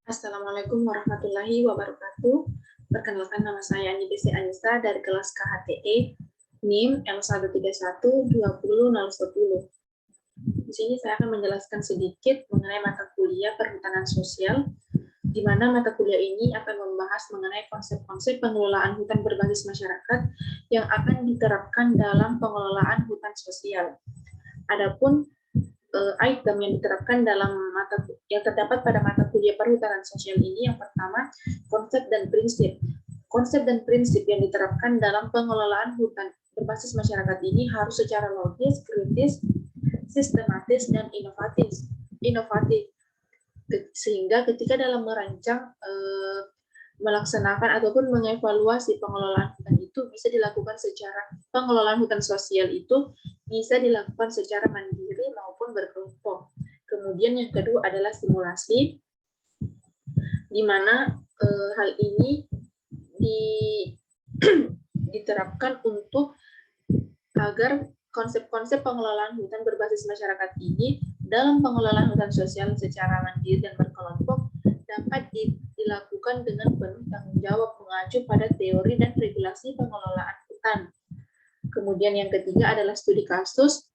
Assalamualaikum warahmatullahi wabarakatuh. Perkenalkan, nama saya Anibisi Anissa dari kelas KHTE NIM L1312010. Di sini saya akan menjelaskan sedikit mengenai mata kuliah perhutanan sosial, di mana mata kuliah ini akan membahas mengenai konsep-konsep pengelolaan hutan berbasis masyarakat yang akan diterapkan dalam pengelolaan hutan sosial. Adapun item yang diterapkan yang terdapat pada mata kuliah perhutanan sosial ini, yang pertama, konsep dan prinsip. Konsep dan prinsip yang diterapkan dalam pengelolaan hutan berbasis masyarakat ini harus secara logis, kritis, sistematis, dan inovatif. Sehingga ketika dalam merancang, melaksanakan ataupun mengevaluasi pengelolaan hutan itu bisa dilakukan pengelolaan hutan sosial itu bisa dilakukan secara mandiri maupun berkelompok. Kemudian yang kedua adalah simulasi, di mana hal ini diterapkan agar konsep-konsep pengelolaan hutan berbasis masyarakat ini dalam pengelolaan hutan sosial secara mandiri dan berkelompok dapat dilakukan dengan penuh tanggung jawab mengacu pada teori dan regulasi pengelolaan hutan. Kemudian yang ketiga adalah studi kasus.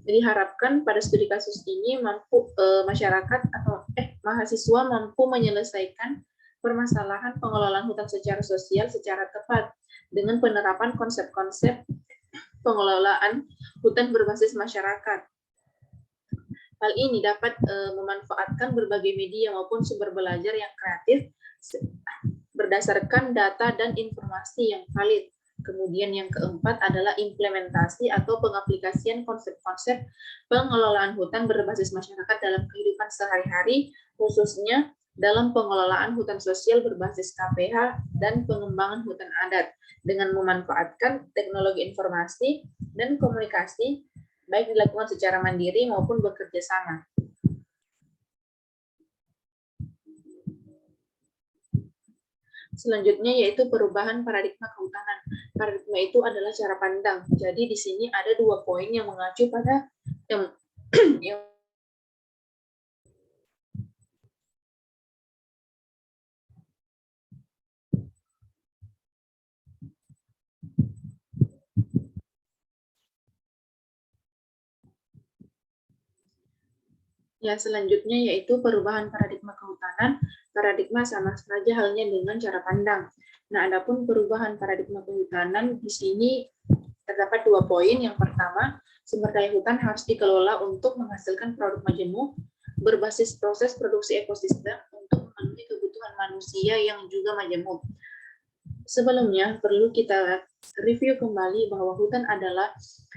Diharapkan pada studi kasus ini mahasiswa mampu menyelesaikan permasalahan pengelolaan hutan secara sosial secara tepat dengan penerapan konsep-konsep pengelolaan hutan berbasis masyarakat. Hal ini dapat memanfaatkan berbagai media maupun sumber belajar yang kreatif berdasarkan data dan informasi yang valid. Kemudian yang keempat adalah implementasi atau pengaplikasian konsep-konsep pengelolaan hutan berbasis masyarakat dalam kehidupan sehari-hari, khususnya dalam pengelolaan hutan sosial berbasis KPH dan pengembangan hutan adat dengan memanfaatkan teknologi informasi dan komunikasi, baik dilakukan secara mandiri maupun bekerja sama. Selanjutnya yaitu perubahan paradigma kehutanan. Paradigma itu adalah cara pandang. Jadi di sini ada 2 poin yang mengacu pada yang ya, selanjutnya yaitu perubahan paradigma kehutanan. Paradigma sama saja halnya dengan cara pandang. Nah, adapun perubahan paradigma kehutanan di sini terdapat 2 poin. Yang pertama, sumber daya hutan harus dikelola untuk menghasilkan produk majemuk berbasis proses produksi ekosistem untuk memenuhi kebutuhan manusia yang juga majemuk. Sebelumnya, perlu kita review kembali bahwa hutan adalah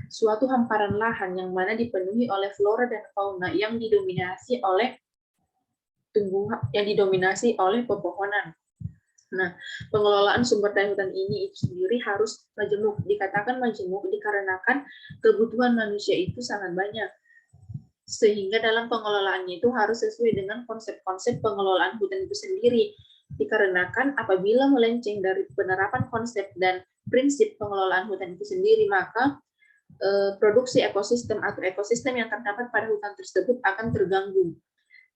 suatu hamparan lahan yang mana dipenuhi oleh flora dan fauna yang didominasi oleh pepohonan. Nah, pengelolaan sumber daya hutan ini itu sendiri harus majemuk. Dikatakan majemuk dikarenakan kebutuhan manusia itu sangat banyak. Sehingga dalam pengelolaannya itu harus sesuai dengan konsep-konsep pengelolaan hutan itu sendiri. Dikarenakan apabila melenceng dari penerapan konsep dan prinsip pengelolaan hutan itu sendiri, maka produksi ekosistem atau ekosistem yang terdapat pada hutan tersebut akan terganggu.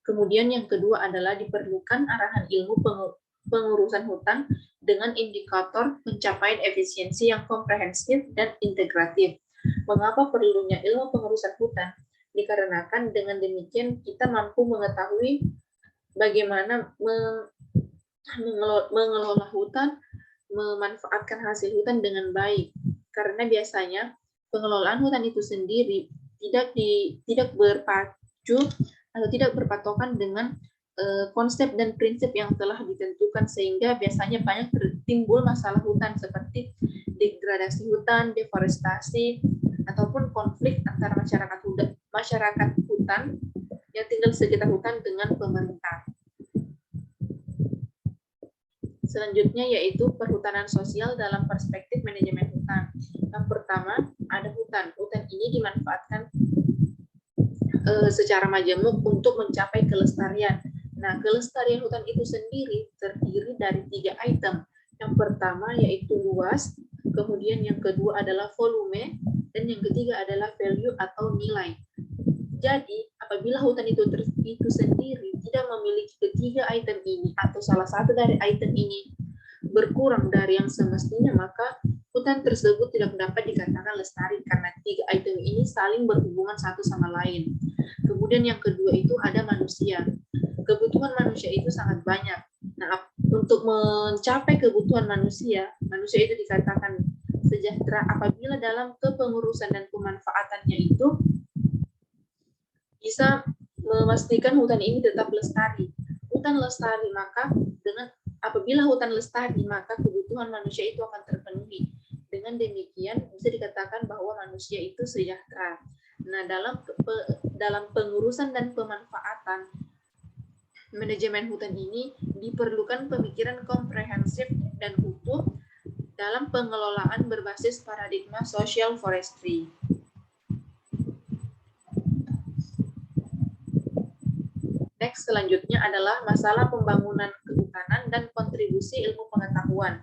Kemudian yang kedua adalah diperlukan arahan ilmu pengurusan hutan dengan indikator pencapaian efisiensi yang komprehensif dan integratif. Mengapa perlunya ilmu pengurusan hutan? Dikarenakan dengan demikian kita mampu mengetahui bagaimana mengelola hutan, memanfaatkan hasil hutan dengan baik. Karena biasanya pengelolaan hutan itu sendiri tidak berpacu atau tidak berpatokan dengan konsep dan prinsip yang telah ditentukan, sehingga biasanya banyak timbul masalah hutan seperti degradasi hutan, deforestasi, ataupun konflik antara masyarakat hutan yang tinggal di sekitar hutan dengan pemerintah. Selanjutnya yaitu perhutanan sosial dalam perspektif manajemen hutan. Yang pertama ada hutan. Hutan ini dimanfaatkan secara majemuk untuk mencapai kelestarian. Nah, kelestarian hutan itu sendiri terdiri dari 3 item. Yang pertama yaitu luas, kemudian yang kedua adalah volume, dan yang ketiga adalah value atau nilai. Jadi, apabila hutan itu sendiri tidak memiliki ketiga item ini atau salah satu dari item ini berkurang dari yang semestinya, maka hutan tersebut tidak dapat dikatakan lestari karena tiga item ini saling berhubungan satu sama lain. Kemudian yang kedua itu ada manusia. Kebutuhan manusia itu sangat banyak. Nah, untuk mencapai kebutuhan manusia itu dikatakan sejahtera apabila dalam kepengurusan dan pemanfaatannya itu bisa memastikan hutan ini tetap lestari. Hutan lestari, maka apabila hutan lestari, maka kebutuhan manusia itu akan terpenuhi. Dengan demikian bisa dikatakan bahwa manusia itu sejahtera. Nah, dalam pengurusan dan pemanfaatan manajemen hutan ini diperlukan pemikiran komprehensif dan utuh dalam pengelolaan berbasis paradigma social forestry. Next, selanjutnya adalah masalah pembangunan kehutanan dan kontribusi ilmu pengetahuan.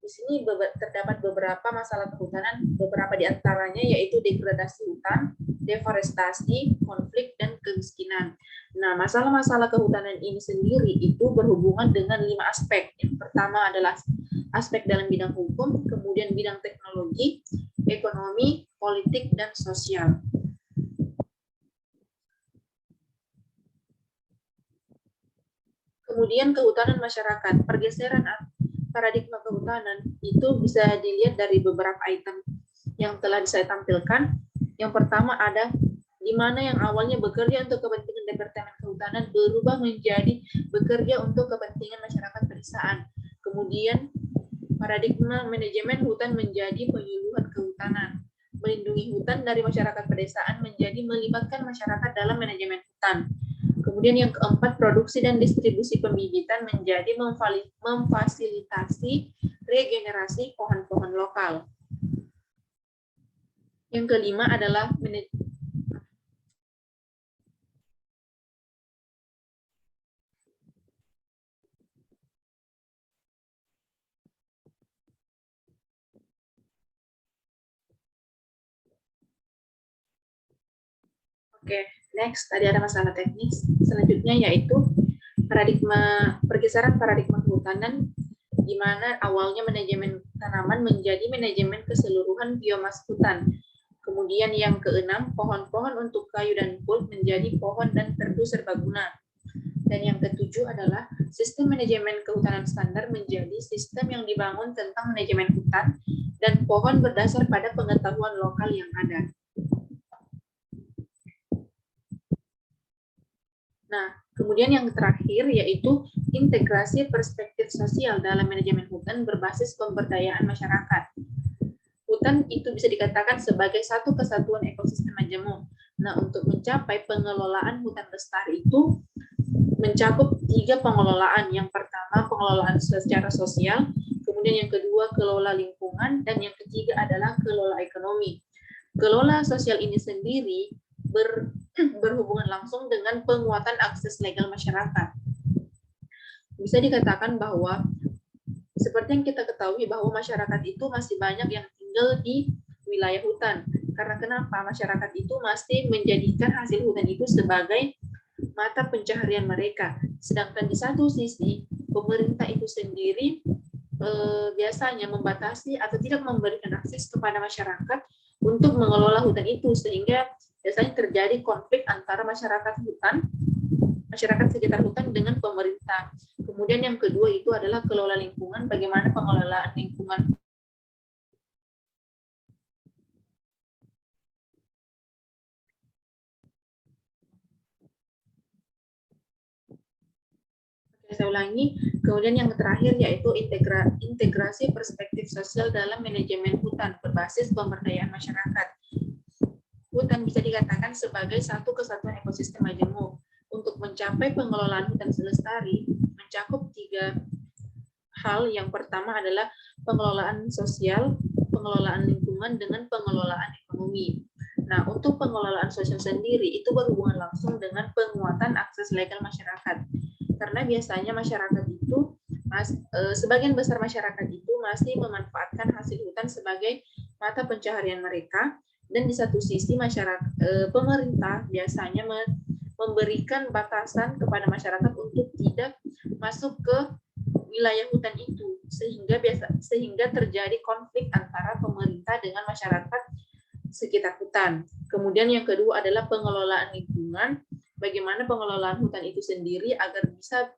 Di sini terdapat beberapa masalah kehutanan, beberapa di antaranya yaitu degradasi hutan, deforestasi, konflik, dan kemiskinan. Nah, masalah-masalah kehutanan ini sendiri itu berhubungan dengan 5 aspek. Yang pertama adalah aspek dalam bidang hukum, kemudian bidang teknologi, ekonomi, politik, dan sosial. Kemudian kehutanan masyarakat, pergeseran paradigma kehutanan itu bisa dilihat dari beberapa item yang telah saya tampilkan. Yang pertama ada di mana yang awalnya bekerja untuk kepentingan Departemen Kehutanan berubah menjadi bekerja untuk kepentingan masyarakat pedesaan. Kemudian paradigma manajemen hutan menjadi penyuluhan kehutanan. Melindungi hutan dari masyarakat pedesaan menjadi melibatkan masyarakat dalam manajemen hutan. Kemudian yang keempat, produksi dan distribusi pembibitan menjadi memfasilitasi regenerasi pohon-pohon lokal. Yang kelima adalah next, tadi ada masalah teknis. Selanjutnya yaitu pergeseran paradigma kehutanan, di mana awalnya manajemen tanaman menjadi manajemen keseluruhan biomas hutan. Kemudian yang keenam, pohon-pohon untuk kayu dan pulp menjadi pohon dan perdu serbaguna. Dan yang ketujuh adalah sistem manajemen kehutanan standar menjadi sistem yang dibangun tentang manajemen hutan dan pohon berdasar pada pengetahuan lokal yang ada. Nah, kemudian yang terakhir yaitu integrasi perspektif sosial dalam manajemen hutan berbasis pemberdayaan masyarakat. Hutan itu bisa dikatakan sebagai satu kesatuan ekosistem majemuk. Nah, untuk mencapai pengelolaan hutan lestari itu mencakup 3 pengelolaan. Yang pertama, pengelolaan secara sosial, kemudian yang kedua, kelola lingkungan, dan yang ketiga adalah kelola ekonomi. Kelola sosial ini sendiri berhubungan langsung dengan penguatan akses legal masyarakat. Bisa dikatakan bahwa seperti yang kita ketahui bahwa masyarakat itu masih banyak yang tinggal di wilayah hutan. Karena kenapa? Masyarakat itu masih menjadikan hasil hutan itu sebagai mata pencaharian mereka. Sedangkan di satu sisi, pemerintah itu sendiri biasanya membatasi atau tidak memberikan akses kepada masyarakat untuk mengelola hutan itu, sehingga biasanya terjadi konflik antara masyarakat sekitar hutan dengan pemerintah. Kemudian yang kedua itu adalah kelola lingkungan, bagaimana pengelolaan lingkungan. Saya ulangi, kemudian yang terakhir yaitu integrasi perspektif sosial dalam manajemen hutan berbasis pemberdayaan masyarakat. Hutan bisa dikatakan sebagai satu kesatuan ekosistem majemuk. Untuk mencapai pengelolaan hutan lestari mencakup 3 hal. Yang pertama adalah pengelolaan sosial, pengelolaan lingkungan, dengan pengelolaan ekonomi. Nah, untuk pengelolaan sosial sendiri itu berhubungan langsung dengan penguatan akses legal masyarakat. Karena biasanya masyarakat itu, sebagian besar masyarakat itu masih memanfaatkan hasil hutan sebagai mata pencaharian mereka. Dan di satu sisi pemerintah biasanya memberikan batasan kepada masyarakat untuk tidak masuk ke wilayah hutan itu, sehingga terjadi konflik antara pemerintah dengan masyarakat sekitar hutan. Kemudian yang kedua adalah pengelolaan lingkungan. Bagaimana pengelolaan hutan itu sendiri agar bisa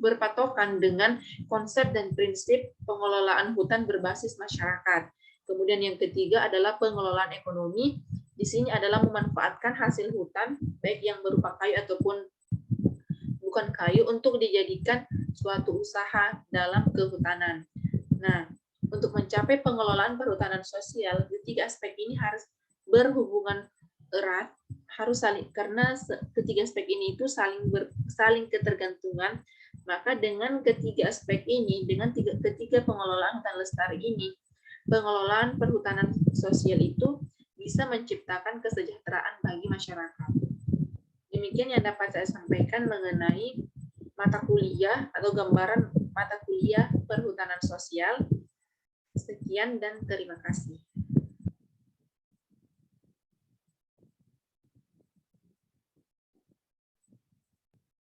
berpatokan dengan konsep dan prinsip pengelolaan hutan berbasis masyarakat. Kemudian yang ketiga adalah pengelolaan ekonomi. Di sini adalah memanfaatkan hasil hutan, baik yang berupa kayu ataupun bukan kayu, untuk dijadikan suatu usaha dalam kehutanan. Nah, untuk mencapai pengelolaan perhutanan sosial, ketiga aspek ini harus berhubungan erat, karena ketiga aspek ini itu saling ketergantungan. Maka dengan ketiga aspek ini, dengan ketiga pengelolaan hutan lestari ini, pengelolaan perhutanan sosial itu bisa menciptakan kesejahteraan bagi masyarakat. Demikian yang dapat saya sampaikan mengenai mata kuliah atau gambaran mata kuliah perhutanan sosial. Sekian dan terima kasih.